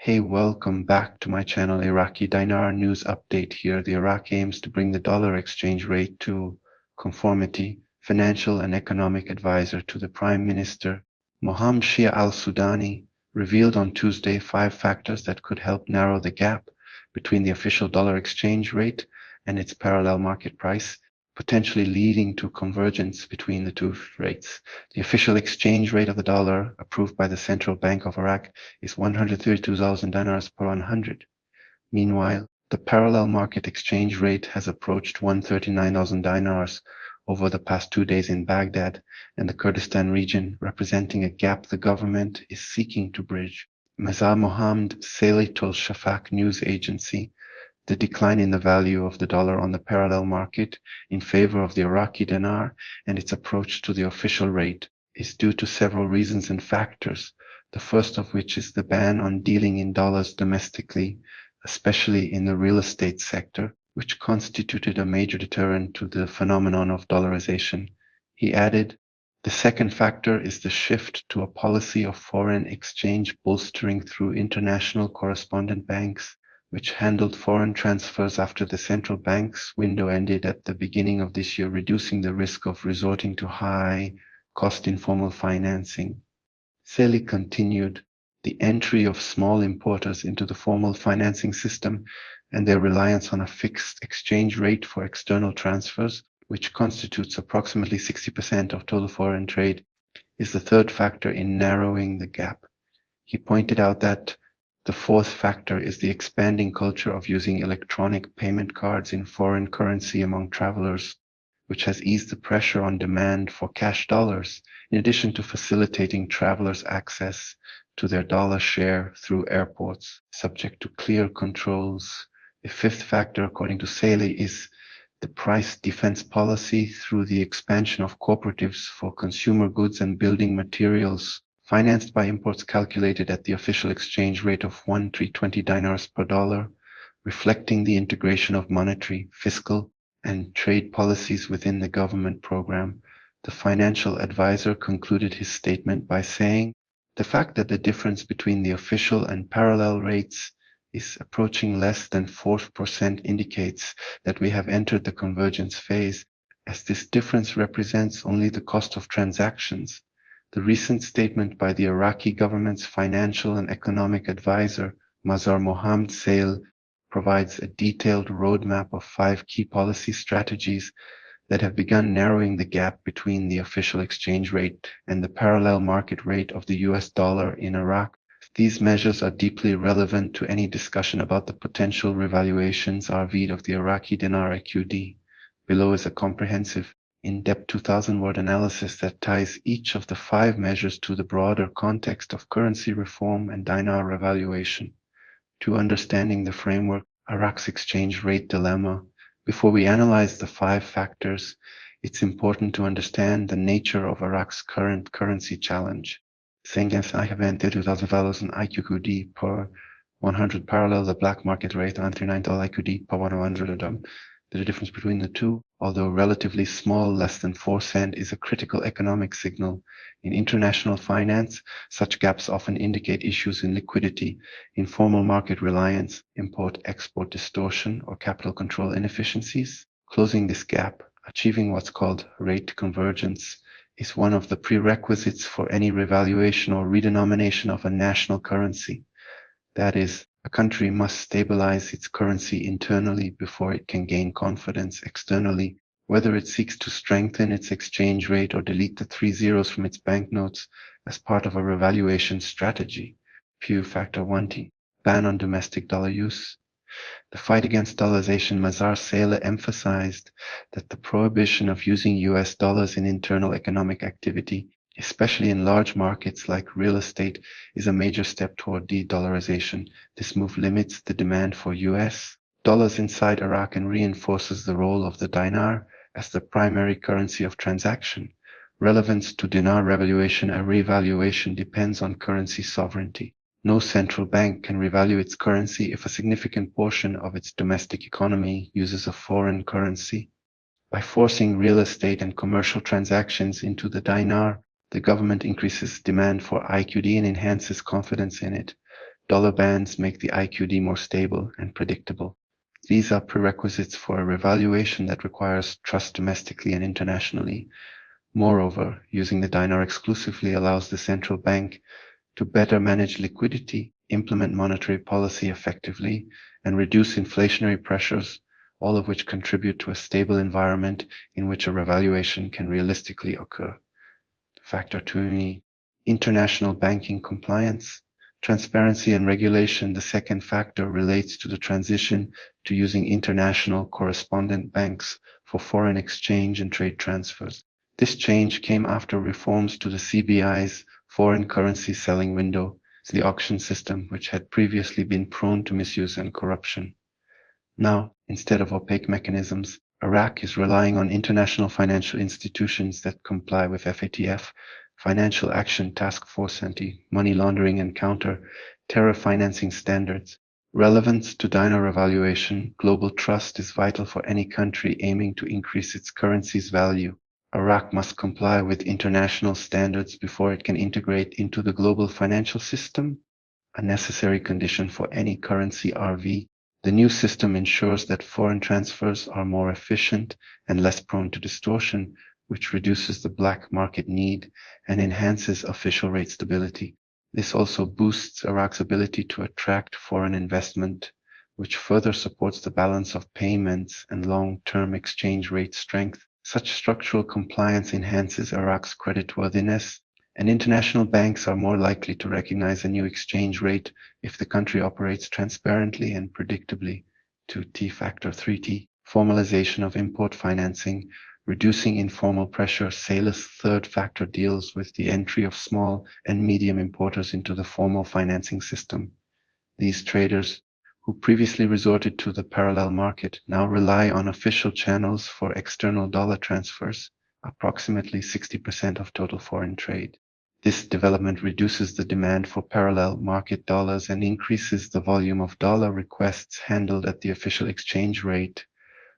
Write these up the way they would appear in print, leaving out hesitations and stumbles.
Hey, welcome back to my channel, Iraqi Dinar News Update here. The Iraq aims to bring the dollar exchange rate to conformity. Financial and economic advisor to the Prime Minister, Mohammed Shia al-Sudani, revealed on Tuesday 5 factors that could help narrow the gap between the official dollar exchange rate and its parallel market price, potentially leading to convergence between the two rates. The official exchange rate of the dollar, approved by the Central Bank of Iraq, is 132,000 dinars per 100. Meanwhile, the parallel market exchange rate has approached 139,000 dinars over the past 2 days in Baghdad and the Kurdistan region, representing a gap the government is seeking to bridge. Mazar Mohammed Saleh told Shafaq news agency the decline in the value of the dollar on the parallel market in favor of the Iraqi dinar and its approach to the official rate is due to several reasons and factors, the first of which is the ban on dealing in dollars domestically, especially in the real estate sector, which constituted a major deterrent to the phenomenon of dollarization. He added, the second factor is the shift to a policy of foreign exchange bolstering through international correspondent banks, which handled foreign transfers after the central bank's window ended at the beginning of this year, reducing the risk of resorting to high-cost informal financing. Saleh continued, the entry of small importers into the formal financing system and their reliance on a fixed exchange rate for external transfers, which constitutes approximately 60% of total foreign trade, is the third factor in narrowing the gap. He pointed out that the fourth factor is the expanding culture of using electronic payment cards in foreign currency among travelers, which has eased the pressure on demand for cash dollars, in addition to facilitating travelers' access to their dollar share through airports, subject to clear controls. The fifth factor, according to Saleh, is the price defense policy through the expansion of cooperatives for consumer goods and building materials, financed by imports calculated at the official exchange rate of 1,320 dinars per dollar, reflecting the integration of monetary, fiscal, and trade policies within the government program. The financial advisor concluded his statement by saying, the fact that the difference between the official and parallel rates is approaching less than 4% indicates that we have entered the convergence phase, as this difference represents only the cost of transactions. The recent statement by the Iraqi government's financial and economic advisor, Mazar Mohammed Saleh, provides a detailed roadmap of 5 key policy strategies that have begun narrowing the gap between the official exchange rate and the parallel market rate of the US dollar in Iraq. These measures are deeply relevant to any discussion about the potential revaluations RV'd of the Iraqi Dinar QD. Below is a comprehensive, in-depth 2,000-word analysis that ties each of the 5 measures to the broader context of currency reform and dinar revaluation. To understanding the framework, Iraq's exchange rate dilemma, before we analyze the 5 factors, it's important to understand the nature of Iraq's current currency challenge. $120,000 IQD per 100 parallel the black market rate $139 IQD per 100. The difference between the two, although relatively small, less than 4 cents, is a critical economic signal. In international finance, such gaps often indicate issues in liquidity, informal market reliance, import-export distortion, or capital control inefficiencies. Closing this gap, achieving what's called rate convergence, is one of the prerequisites for any revaluation or redenomination of a national currency. That is, a country must stabilize its currency internally before it can gain confidence externally, whether it seeks to strengthen its exchange rate or delete the 3 zeros from its banknotes as part of a revaluation strategy. Pew Factor 1T. Ban on domestic dollar use. The fight against dollarization, Mazar Saleh emphasized that the prohibition of using US dollars in internal economic activity, especially in large markets like real estate, is a major step toward de-dollarization. This move limits the demand for US dollars inside Iraq and reinforces the role of the dinar as the primary currency of transaction. Relevance to dinar revaluation and revaluation depends on currency sovereignty. No central bank can revalue its currency if a significant portion of its domestic economy uses a foreign currency. By forcing real estate and commercial transactions into the dinar, the government increases demand for IQD and enhances confidence in it. Dollar bands make the IQD more stable and predictable. These are prerequisites for a revaluation that requires trust domestically and internationally. Moreover, using the dinar exclusively allows the central bank to better manage liquidity, implement monetary policy effectively, and reduce inflationary pressures, all of which contribute to a stable environment in which a revaluation can realistically occur. Factor 2, international banking compliance. Transparency and regulation. The second factor relates to the transition to using international correspondent banks for foreign exchange and trade transfers. This change came after reforms to the CBI's foreign currency selling window, the auction system, which had previously been prone to misuse and corruption. Now, instead of opaque mechanisms, Iraq is relying on international financial institutions that comply with FATF, Financial Action Task Force anti-money laundering and counter-terror financing standards. Relevance to dinar revaluation. Global trust is vital for any country aiming to increase its currency's value. Iraq must comply with international standards before it can integrate into the global financial system, a necessary condition for any currency RV. The new system ensures that foreign transfers are more efficient and less prone to distortion, which reduces the black market need and enhances official rate stability. This also boosts Iraq's ability to attract foreign investment, which further supports the balance of payments and long-term exchange rate strength. Such structural compliance enhances Iraq's creditworthiness, and international banks are more likely to recognize a new exchange rate if the country operates transparently and predictably. 2T factor 3T, formalization of import financing, reducing informal pressure. Salus third factor deals with the entry of small and medium importers into the formal financing system. These traders, who previously resorted to the parallel market, now rely on official channels for external dollar transfers, approximately 60% of total foreign trade. This development reduces the demand for parallel market dollars and increases the volume of dollar requests handled at the official exchange rate.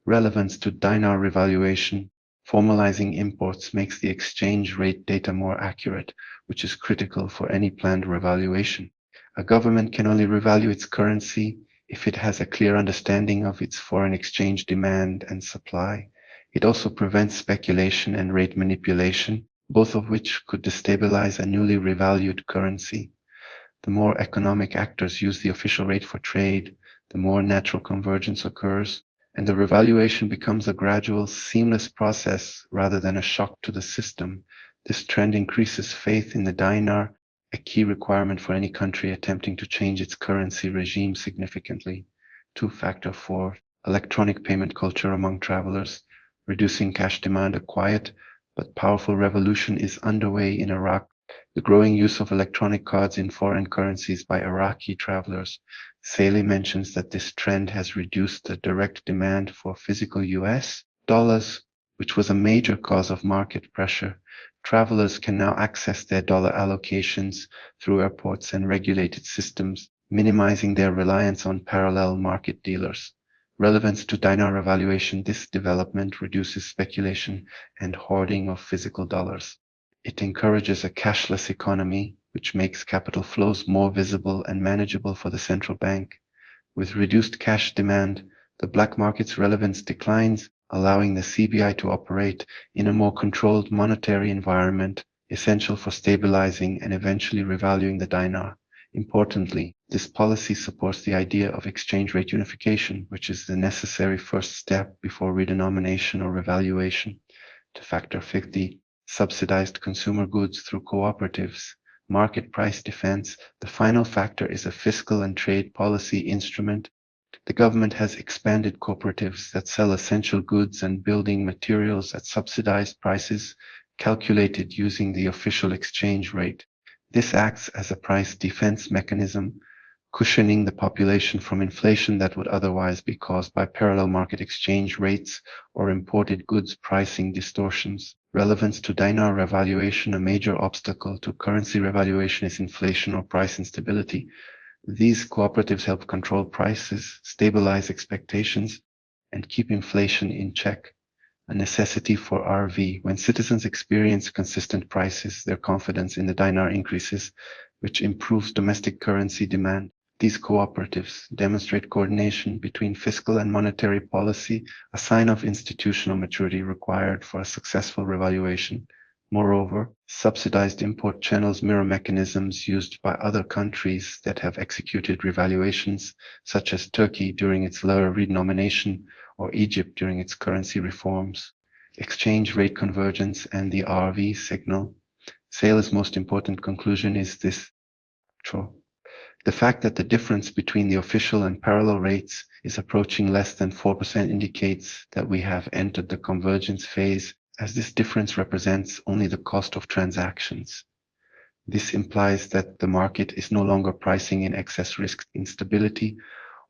Relevance to dinar revaluation. Formalizing imports makes the exchange rate data more accurate, which is critical for any planned revaluation. A government can only revalue its currency if it has a clear understanding of its foreign exchange demand and supply. It also prevents speculation and rate manipulation, both of which could destabilize a newly revalued currency. The more economic actors use the official rate for trade, the more natural convergence occurs, and the revaluation becomes a gradual, seamless process rather than a shock to the system. This trend increases faith in the dinar, a key requirement for any country attempting to change its currency regime significantly. 2-factor 4, electronic payment culture among travelers. Reducing cash demand. A quiet but powerful revolution is underway in Iraq. The growing use of electronic cards in foreign currencies by Iraqi travelers. Saleh mentions that this trend has reduced the direct demand for physical US dollars, which was a major cause of market pressure. Travelers can now access their dollar allocations through airports and regulated systems, minimizing their reliance on parallel market dealers. Relevance to dinar revaluation. This development reduces speculation and hoarding of physical dollars. It encourages a cashless economy, which makes capital flows more visible and manageable for the central bank. With reduced cash demand, the black market's relevance declines, allowing the CBI to operate in a more controlled monetary environment, essential for stabilizing and eventually revaluing the dinar. Importantly, this policy supports the idea of exchange rate unification, which is the necessary first step before redenomination or revaluation. To factor 50, subsidized consumer goods through cooperatives, market price defense. The final factor is a fiscal and trade policy instrument. The government has expanded cooperatives that sell essential goods and building materials at subsidized prices, calculated using the official exchange rate. This acts as a price defense mechanism, cushioning the population from inflation that would otherwise be caused by parallel market exchange rates or imported goods pricing distortions. Relevance to dinar revaluation. A major obstacle to currency revaluation is inflation or price instability. These cooperatives help control prices, stabilize expectations, and keep inflation in check, a necessity for RV. When citizens experience consistent prices, their confidence in the dinar increases, which improves domestic currency demand. These cooperatives demonstrate coordination between fiscal and monetary policy, a sign of institutional maturity required for a successful revaluation. Moreover, subsidized import channels mirror mechanisms used by other countries that have executed revaluations, such as Turkey during its lira redenomination or Egypt during its currency reforms. Exchange rate convergence and the RV signal. Sale's most important conclusion is this. The fact that the difference between the official and parallel rates is approaching less than 4% indicates that we have entered the convergence phase, as this difference represents only the cost of transactions. This implies that the market is no longer pricing in excess risk instability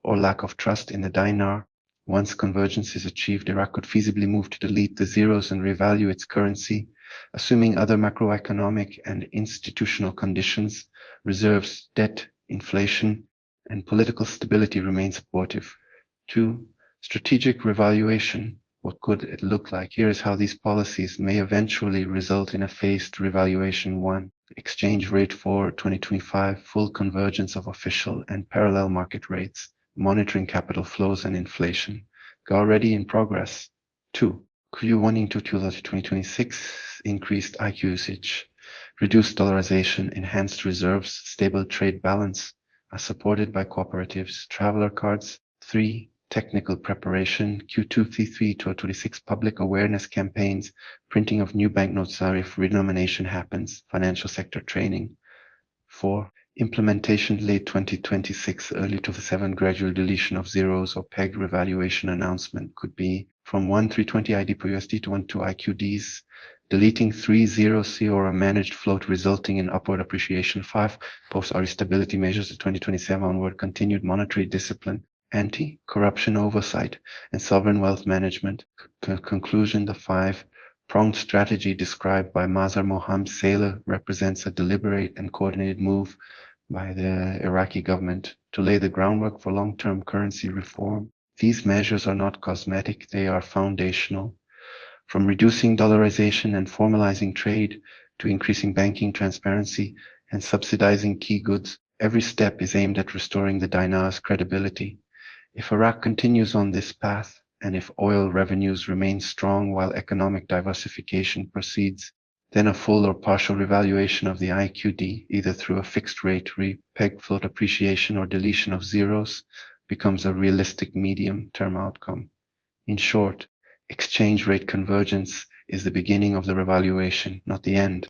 or lack of trust in the dinar. Once convergence is achieved, Iraq could feasibly move to delete the zeros and revalue its currency, assuming other macroeconomic and institutional conditions, reserves, debt, inflation, and political stability remain supportive. 2. Strategic revaluation. What could it look like? Here is how these policies may eventually result in a phased revaluation. 1. Exchange rate for 2025, full convergence of official and parallel market rates, monitoring capital flows and inflation. Already in progress. 2. Q1 into 2026, increased IQ usage, reduced dollarization, enhanced reserves, stable trade balance are supported by cooperatives, traveler cards. 3. Technical preparation, Q2, Q3, 2026 public awareness campaigns, printing of new banknotes if redenomination happens, financial sector training. 4. Implementation late 2026, early 2027 gradual deletion of zeros or pegged revaluation announcement could be from 1,320 ID per USD to 1,2 IQDs, deleting 3 zero C or a managed float resulting in upward appreciation. 5. Post-RE stability measures of 2027 onward, continued monetary discipline, anti-corruption oversight, and sovereign wealth management. Conclusion, the 5-pronged strategy described by Mazhar Mohammad Saleh represents a deliberate and coordinated move by the Iraqi government to lay the groundwork for long-term currency reform. These measures are not cosmetic, they are foundational. From reducing dollarization and formalizing trade to increasing banking transparency and subsidizing key goods, every step is aimed at restoring the dinar's credibility. If Iraq continues on this path, and if oil revenues remain strong while economic diversification proceeds, then a full or partial revaluation of the IQD, either through a fixed rate, peg float appreciation, or deletion of zeros, becomes a realistic medium-term outcome. In short, exchange rate convergence is the beginning of the revaluation, not the end.